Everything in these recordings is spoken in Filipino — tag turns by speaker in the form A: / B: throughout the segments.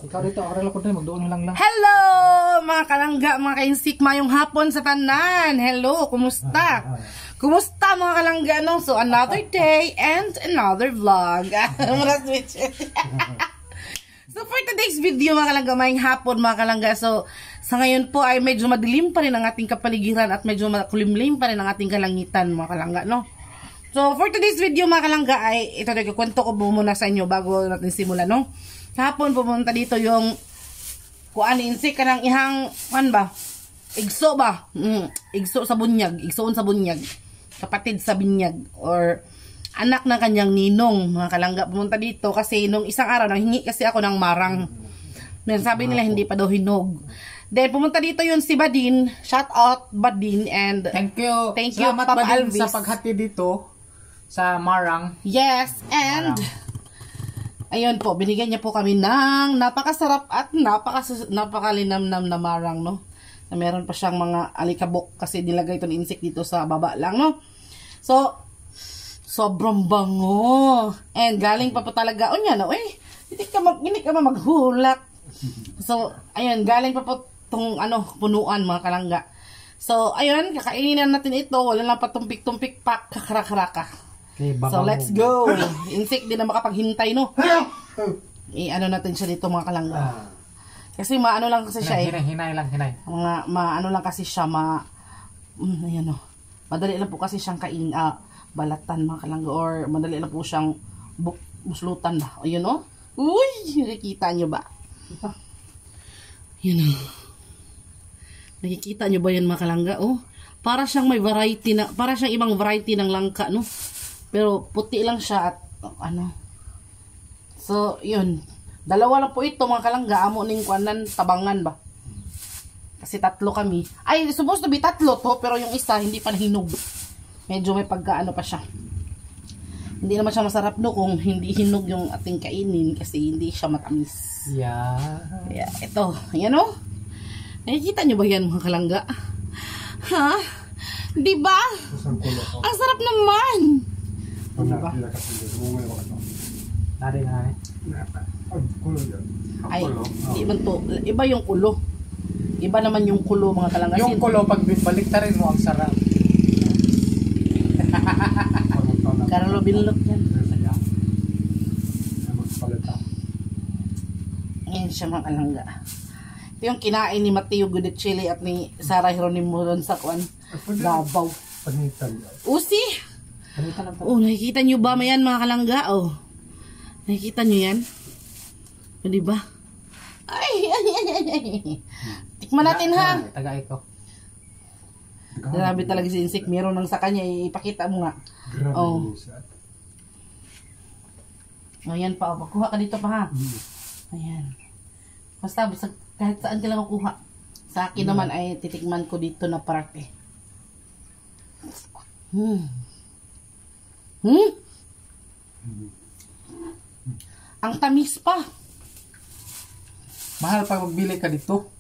A: Ikaw dito, ako rin lang magdoon lang.
B: Hello mga kalangga, mga kainsik, mayong hapon sa tanan. Hello, kumusta? Kumusta mga kalangga, no? So another day and another vlog. So for today's video mga kalangga, mayong hapon mga kalangga. So sa ngayon po ay medyo madilim pa rin ang ating kapaligiran at medyo makulimlim pa rin ang ating kalangitan mga kalangga, no? So for today's video mga kalangga ay ito, kwento ko muna sa inyo bago natin simulan, no? Kahapon pumunta dito yung kuan insik ka ng ihang ba? Igso ba? Igso sa bunyag, igsoon sa bunyag. Kapatid sa binyag or anak ng kanyang ninong mga kalangga. Pumunta dito kasi nung isang araw nanghingi kasi ako ng marang. Then sabi nila hindi pa daw hinog. Then pumunta dito yun si Badin. Shout out Badin and
A: thank you.
B: Salamat
A: Papa
B: Badin
A: Alvis sa paghati dito sa marang.
B: Yes, and ayun po, binigyan niya po kami ng napakasarap at napakalinamnam na marang, no? Na meron pa siyang mga alikabok kasi nilagay ito ng insect dito sa baba lang, no? So, sobrang bango. And galing pa po talaga, o niya, no? Hindi ka maghulak. So, ayun, galing pa po itong, punuan, mga kalangga. So, ayun, kakainin na natin ito. Wala lang pa tumpik-tumpik pa, kakarak-karaka. Okay, so let's go. Insect din na makapaghintay, no? Natin siya dito mga kalangga. Kasi maano lang kasi siya
A: hinay lang.
B: Maano lang kasi siya ayan, no? Madali lang po kasi siyang balatan mga kalangga or madali lang po siyang buslutan ba. Ayun, no? Uy, nakikita nyo ba? Yun, no? Nakikita nyo ba yan mga kalangga? Oh, para siyang may variety na, para siyang ibang variety ng langka, no? Pero puti lang siya at so, yun. Dalawa lang po ito mga kalangga. Amo ning kuanan tabangan ba? Kasi tatlo kami. Ay, supposed to be tatlo to, pero yung isa hindi pa nahinog. Medyo may pagkaano pa siya. Hindi naman siya masarap no kung hindi hinog yung ating kainin kasi hindi siya matamis.
A: Yeah.
B: Yeah, ito. Ayan o. Nakikita nyo ba yan mga kalangga? Ha? Diba? Ang sarap naman! Diba? Ay, hindi man to. Iba yung kulo. Iba naman yung kulo mga kalangga.
A: Yung kulo, pag baliktarin mo, ang sarap.
B: Carlo binlok yan. Ngayon siya mga kalangga. Ito yung kinain ni Mateo Gudicelli at ni Sarah Hieronimo doon sa kuan Davao. Usi! Oh, nakikita nyo ba mayan mga kalangga? Oh, nakikita nyo yan? O, diba? Ay. Tikman natin ha.
A: Tagay ko.
B: Grabe talaga si insect. Meron nang sa kanya. Ipakita mo nga. Oh. Ayan pa. Oh. Kuha ka dito pa ha. Ayan. Basta kahit saan ka lang kukuha. Sa akin naman ay titikman ko dito na parte. Ang tamis pa.
A: Mahal pag magbili ka dito.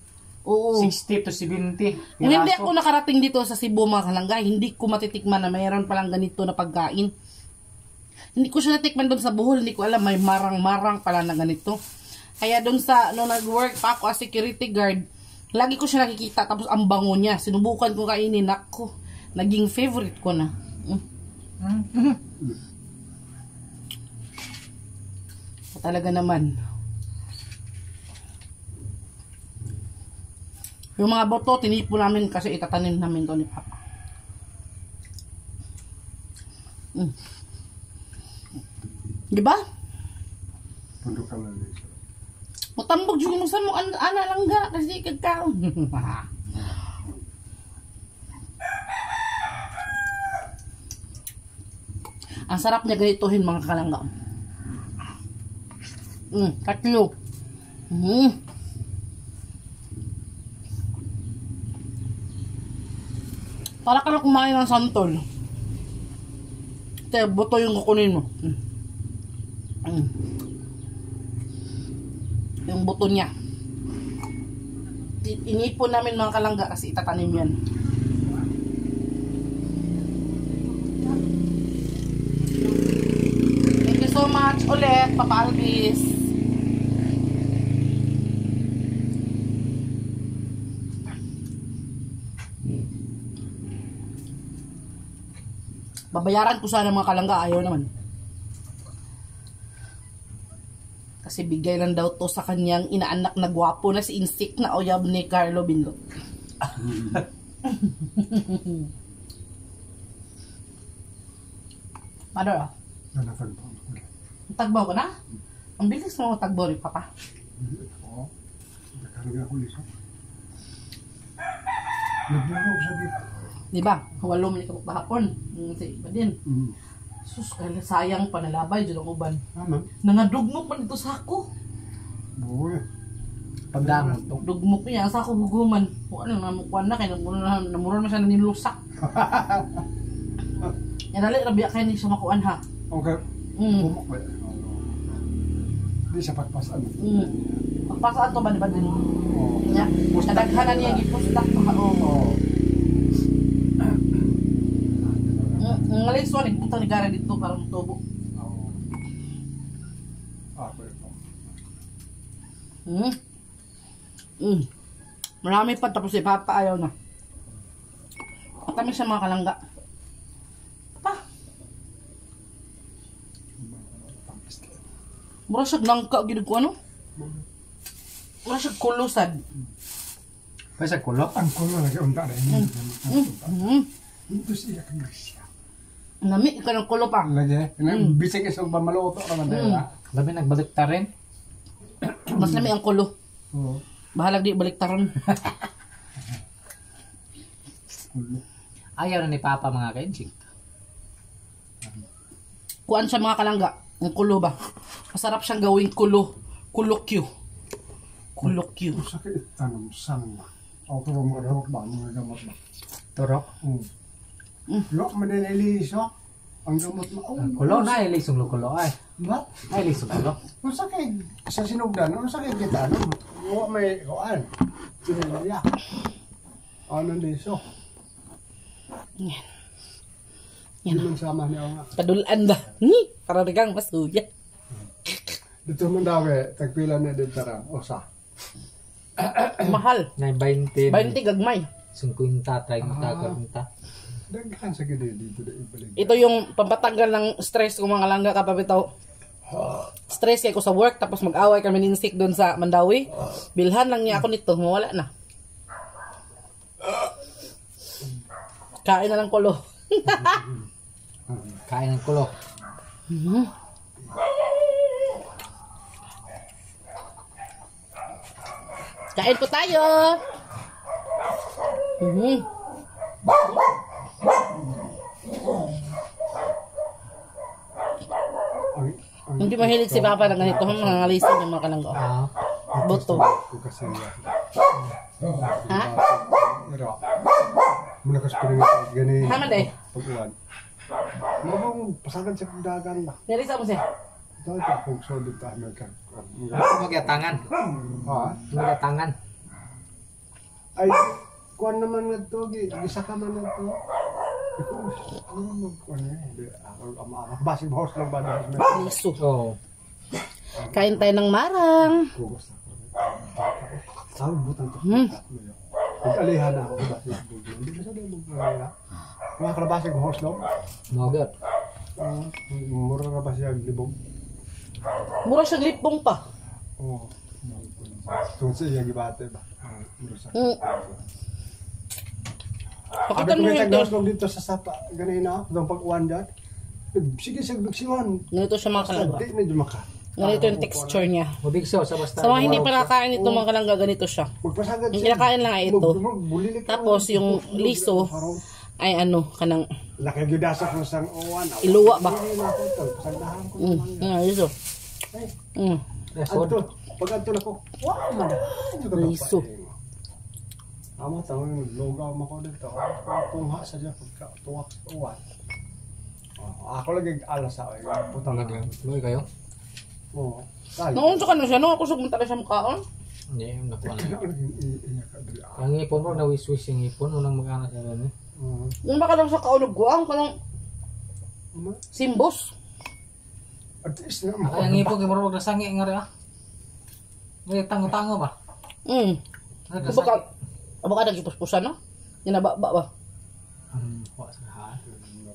B: Oo.
A: 60 to 70.
B: Kung hindi ako nakarating dito sa Cebu mga kalangga, hindi ko matitikman na mayroon palang ganito na pagkain. Hindi ko siya natikman doon sa Bohol. Hindi ko alam may marang-marang pala na ganito. Kaya doon sa, nung nag-work pa ako as security guard, lagi ko siya nakikita. Tapos ang bango niya. Sinubukan ko kainin. Ako, naging favorite ko na. Talaga naman. Yung mga boto, tinipo namin kasi itatanim namin to ni Papa. Diba? Matambog yung musa mo, ana lang ga, kasi kagkaon. Ang sarap niya ganitohin mga kalangga. Katlo. Para ka na kumain ng santol. Kaya buto yung kukunin mo. Yung buto niya. Inipon namin mga kalangga kasi itatanim yan. Thank you so much ulit, Papa Alvis. Babayaran ko sana mga kalangga, ayaw naman. Kasi bigay lang daw to sa kanyang inaanak na gwapo na si Insik na oyab ni Carlo Binlot. Mother, ah.
C: Nanatagpo ako.
B: Tagbaw ko na? Ang bilis mo tagbaw ni Papa.
C: Oo. Nakarga ako liso. Naglaro ko sa dito.
B: Di ba? Walo man ikaw kahapon. Si iba din. Sus, kaya sayang panalabay dyan ang uban.
C: Tama.
B: Nangadugmok man ito sa ako.
C: Buhay.
A: Pagdangon to.
B: Dugmok niya sa ako guguman. Kung ano, namukuan na kaya namuron na siya nilusak. Yan dali, rabiya kayo ni siya makuan ha.
C: Okay. Bumok ba? Hindi siya pagpasan.
B: Pagpasaan to ba diba din?
C: Oo.
B: Nya, nadaghanan niya gipustak to ha. Oo. Ang alis ni putang negara dito para mutubo.
C: Oo. Ako ito.
B: Marami pa tapos si Papa ayaw na. Kami sa mga kalangga. Papa. Mura siya nangka gid ko ano? Mura siya kulusad.
A: Pwede sa kulo.
C: Ang kulo lagi unta na Ito siya kagrisya.
B: Nami ka ng kulo pa.
C: Lagi. Bisig isang pamaluto naman dahil.
A: Labi nagbalik ta rin.
B: Mas nami ang kulo.
C: Oo.
B: Bahalag di baliktaron.
A: Ayaw na ni Papa mga kenchik.
B: Kuan siya mga kalangga. Ang kulo ba? Masarap siyang gawing kulo. Kulokyo. Kulokyo.
C: Kung sakit tanong sang ba? Ako ko mga gamot ba? Mga gamot ba?
A: Turok.
C: Lo, manililiso. Ang gamot mo.
A: Kulo na ay lisong kulo ay.
C: Ba?
A: Ay lisong kulo.
C: Kung sakit sa sinugdan, kung sakit kita, ano? Huwag may kuan. Sinilya. Ano liso?
B: Yan.
C: Hindi man sama niya nga.
B: Padulaan ba? Para rigang masuya.
C: Dito man dawe, tagpila na din tarang. Osa.
B: Mahal.
A: Na 20.
B: 20 gagmay.
A: 50 tayo magtagarunta.
C: Daghan sa gede dito na ibalik.
B: Ito yung pampatanggal ng stress ko mga langga kapapitaw. Stress kaya ko sa work tapos mag-away kami ni Insik doon sa Mandawi. Bilhan lang niya ako nito, mawala na. Kain na lang kulo.
A: Kain ng kulo.
B: Kain po tayo. Hindi mahilig si Papa ng ganito. Mga ngalisin yung mga kalangga. Boto.
C: Kasi niya.
B: Ha?
C: Pero, muna kasi pinagin ganun.
B: Haman eh.
C: Pag-uwan. Mabang pasagan sa dagan ba?
B: Nirisa mo siya.
C: Ito ito kung so dito American.
A: Magatangan.
C: Ha?
A: Magatangan.
C: Ay, kuan naman na ito. Gisa ka man na ito. Ano mag-kuan na eh. Basig horse lang ba dahil may
B: Liso.
A: Oo.
B: Kain tayo ng marang.
C: kugos na ko. Saan butang to? Nag-alihan na ako. Hindi ba sa doon mag-alala? Mga kalabasig horse lang.
A: Mogot.
C: Mura na ba siya libog?
B: Mura siya lipong pa.
C: Oo. Tungkol sa iya gibate ba? Mura sa.
B: Pakita mo
C: Abi
B: yung
C: ko nagdawag dito sa sapa. Ganina, doon pag-uwan dyan. Sige, sige, siwan.
B: ganito siya mga kalangga.
C: Hindi na dumaka.
B: Ganito yung texture niya.
A: Mabigsaw sa basta.
B: Sa mga hindi pa nakakain ito mga kalangga, ganito siya.
C: Magpasagad
B: Yung kinakain lang ay ito.
C: Bulilik ka.
B: Tapos yung liso ay ano, kanang
C: Nakagyudasak mo sang uwan.
B: iluwa ba?
C: Pasagdahan ko naman.
B: Liso.
C: Anto, pag anto na ko, wow man.
B: Liso.
C: Amo tawon logaw mo ko dito. Tungha sa diya pagka tuwak sa uwan. Ako lagi alas sa ay putang
A: Lagi. Luwi kayo?
C: Oo.
B: Noon sa kanila siya, no? Ako sugong talaga siya mukhaon.
A: Hindi, yung nakuha na.
C: Oo.
A: Ang ipon mo, na-wish-wish yung ipon. Unang mag-anak na rin.
B: Yung baka lang sa kaulog guang, kanang simbos.
C: At least na
A: Ang ipon, kaya marunong nasangi nga rin ah. May tango-tango ba? Nasangi.
B: Baka nagipuspusan, no? Ginababa ba?
A: Kuha sa lahat.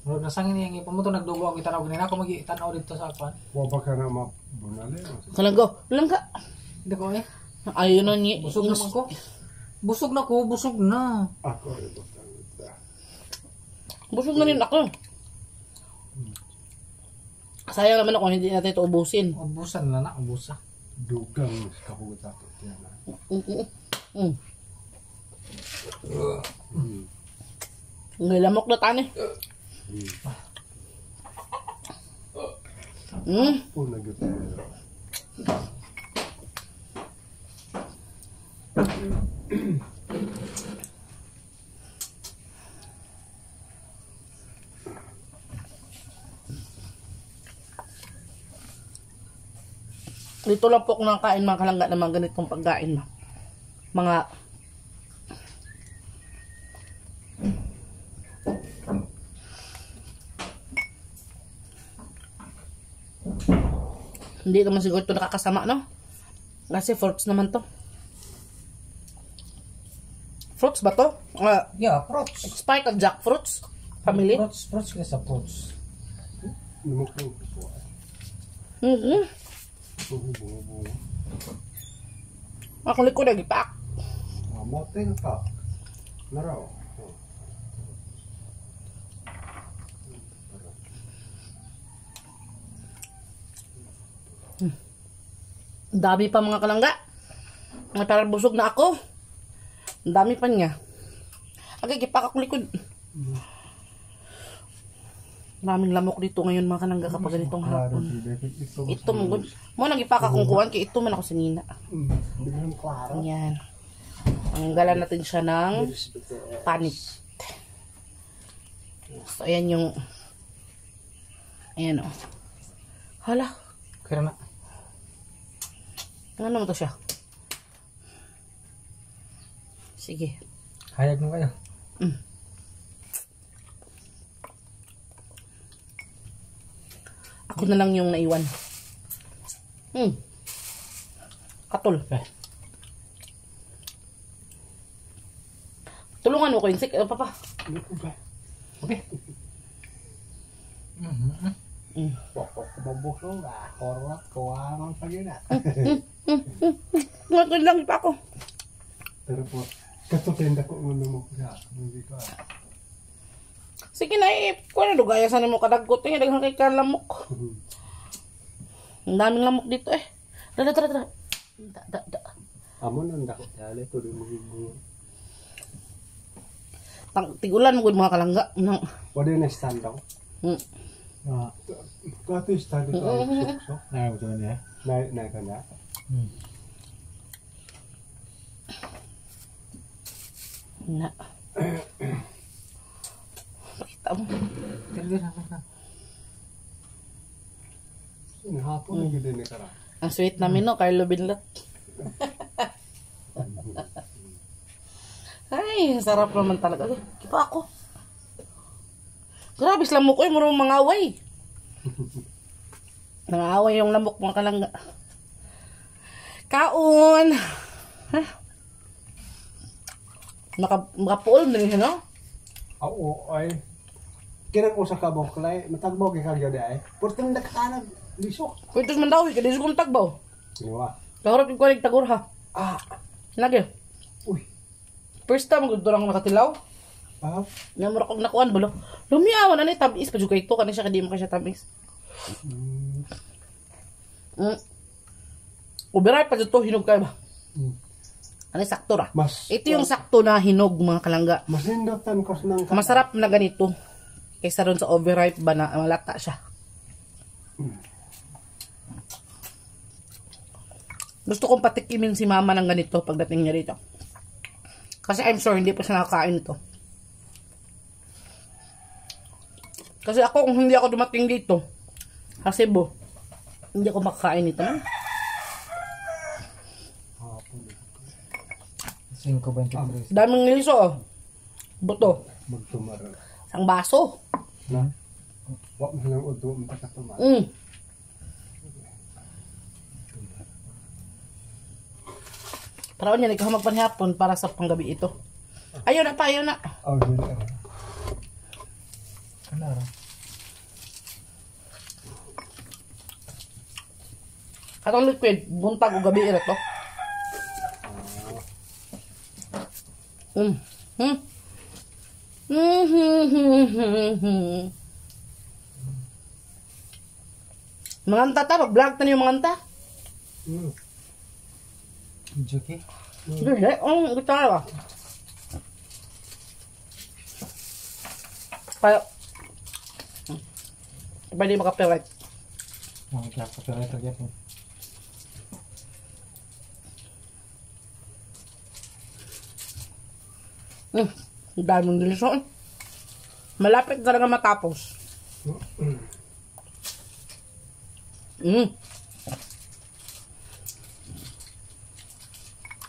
A: Murag nasangin yung ipon mo to, nagdugo ako itanaw. Ganyan ako mag-itanaw dito sa kwan.
C: Wa ba ka na mabunali?
B: Kalanggo. Lang ka.
A: Hindi ko eh.
B: Ayun na ni.
A: Busog naman ko. Busog na ko, busog na.
C: Ako ito.
B: Busog na rin ako. Sayang naman ako, hindi natin ito ubusin.
A: Ubusan na na, ubusa.
C: Dugang kahugot ako. Yan na.
B: May lamok na tani.
C: Nagito.
B: Dito lang po ako nakain mga kalangga ng mga ganitong pagkain. Mga hindi naman siguro ito nakakasama, no? Kasi fruits naman to. Fruits ba to?
A: Yeah, fruits.
B: Expired of jackfruits? Family?
A: Fruits kaya sa fruits.
C: Lumukong po. Bungo.
B: Ako likod na gipak.
C: Moting ka. Naraw.
B: Ang dami pa mga kalangga. Parang busog na ako. Ang dami pa niya. Okay, gipak ako likod. Maraming lamok dito ngayon mga kalangga kapag ganitong hapon. Ito mo nagipak akong kuwan kaya ito man ako sinina. Ayan. Tanggalan natin siya ng panit. So ayan yung ayan o. Hala.
A: Kaya na.
B: Ano naman to siya? Sige.
A: Hayag mo kayo.
B: Ako na lang yung naiwan. Katol. Tulungan mo ko yung sik. Papa.
A: Okay.
C: Pokok mabusog na. Korot, kuwangan pa yun na.
B: Ngayon lang pa ako.
C: Pero po, katutenda ko muna mo na. Hindi ka.
B: Sige na kung ano gaya sana mo kadagot eh. Daghang kay kalamok. Ang daming lamok dito eh. Tara.
C: Amo nang dakot dali to din mo.
B: Tigulan mo gud mga kalangga.
C: Wala na stand down. Kato stand down. So,
A: Ayaw ko niya.
C: na ka na.
B: Na. Pakita mo.
C: Hapon na gid ni kara.
B: Ang sweet namin no, Carlo Binlot. Ay, sarap naman talaga. Kipa ako. Grabe lamok ko, murong mga away. Nangaway yung lamok mga kalangga. Kaon. Ha? Makapuol na rin, no?
C: Oo, ay. Kinang usa ka boklay, matagbaw kay kagyo ay. Portang nakatanag lisok.
B: Pwede man daw, kasi kung tagbaw.
C: Diwa.
B: Kahorap yung kulig tagor ha. Lagi.
C: Uy.
B: First time, gusto lang nakatilaw. Namura kong nakuan balo. Lumiawan na ni tamis pa juga ito kana siya kadi mo siya tamis. Uberay pa dito hinog kay ba? Ano sakto ra? Ito yung sakto na hinog mga kalangga.
C: Mas nindatan ko nang
B: Masarap na ganito. Kaysa ron sa overripe ba na malata siya. Gusto kong patikimin si mama ng ganito pagdating niya dito. Kasi I'm sure hindi pa siya nakakain ito. Kasi ako, kung hindi ako dumating dito, sa Cebu, hindi ako makakain ito.
A: 5.23.
B: Daming niliso, oh. Buto.
C: magtumara.
B: Isang baso.
C: Na? Wag mo lang udo mo ta tumara.
B: Para niya, nagkahamag panhapon para sa panggabi ito. Ayun na pa, ayun na.
C: Oh, yun.
A: Ano?
B: Katong liquid, buntag o gabi ito. Manganta ta, mag-vlog ta niyo manganta.
A: Joki.
B: Hindi, gusto nga ba? Kaya, pwede makapirat.
A: Kaya ko pero ito gyapon.
B: Ang dami mong dilisyon. Malapit talaga matapos.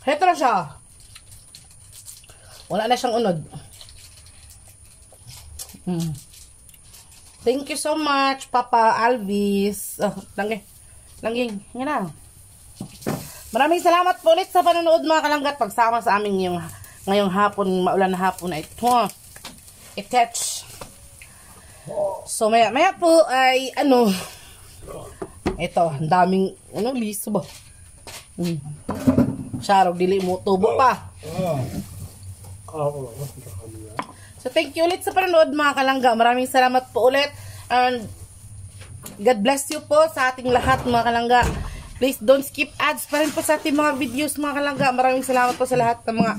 B: Heto na siya. Wala na siyang unod. Thank you so much, Papa Alvis. Langging. Yan na. Maraming salamat po ulit sa panonood mga kalanggat. Pagsama sa amin ngayong hapon, maulan na hapon na ito. I-catch. So, maya po ay, ito, ang daming, liso ba? Sharog, dili mo, tubo pa. So, thank you ulit sa panonood mga kalangga. Maraming salamat po ulit. And, God bless you po sa ating lahat mga kalangga. Please don't skip ads pa rin po sa ating mga videos mga kalangga. Maraming salamat po sa lahat ng mga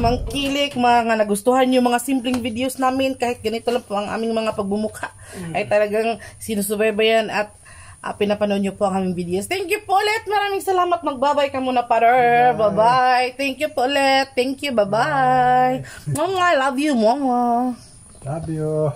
B: mangkilik, mga nagustuhan yung mga simpleng videos namin. Kahit ganito lang po ang aming mga pagbumukha. Ay talagang sinusubaybayan at pinapanood nyo po ang aming videos. Thank you po ulit. Maraming salamat. Magbabay ka muna, Father. Bye-bye. Thank you po ulit. Thank you. Bye-bye. Mama, I love you, Mama.
C: Love you.